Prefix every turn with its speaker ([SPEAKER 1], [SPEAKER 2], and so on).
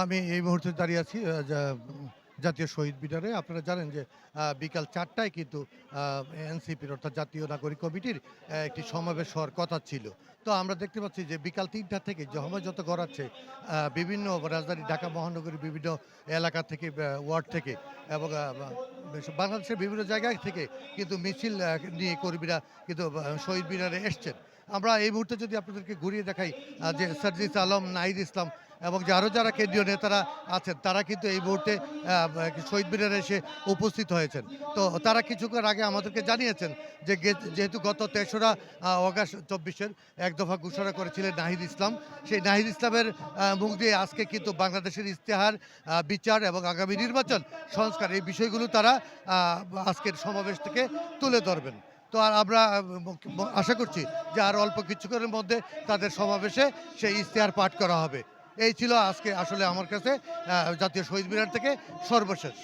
[SPEAKER 1] আমি এই মুহূর্তে দাঁড়িয়ে আছি জাতীয় শহীদ মিনারে। আপনারা জানেন যে বিকাল ৪টায় কিন্তু এনসিপির অর্থাৎ জাতীয় নাগরিক কমিটির একটি সমাবেশ হওয়ার কথা ছিল। তো আমরা দেখতে পাচ্ছি যে বিকাল ৩টা থেকে জহমত যত গড়াচ্ছে বিভিন্ন রাজধানী ঢাকা মহানগরীর বিভিন্ন এলাকা থেকে ওয়ার্ড থেকে এবং বাংলাদেশের বিভিন্ন জায়গা থেকে কিন্তু মিছিল নিয়ে কর্মীরা কিন্তু শহীদ মিনারে এসছেন। আমরা এই মুহূর্তে যদি আপনাদেরকে ঘুরিয়ে দেখাই যে সার্জিস আলম, নাহিদ ইসলাম এবং যে আরও যারা কেন্দ্রীয় নেতারা আছেন তারা কিন্তু এই মুহূর্তে শহীদ মিনারে এসে উপস্থিত হয়েছেন। তো তারা কিছুক্ষণ আগে আমাদেরকে জানিয়েছেন যে যেহেতু গত ৩রা অগাস্ট ২৪-এর এক দফা ঘোষণা করেছিলেন নাহিদ ইসলাম, সেই নাহিদ ইসলামের মুখ দিয়ে আজকে কিন্তু বাংলাদেশের ইশতেহার, বিচার এবং আগামী নির্বাচন সংস্কার এই বিষয়গুলো তারা আজকের সমাবেশ থেকে তুলে ধরবেন। তো আর আমরা আশা করছি যে আর অল্প কিছুক্ষণের মধ্যে তাদের সমাবেশে সেই ইশতেহার পাঠ করা হবে। এই ছিল আজকে আসলে আমার কাছে জাতীয় শহীদ মিনার থেকে সর্বশেষ।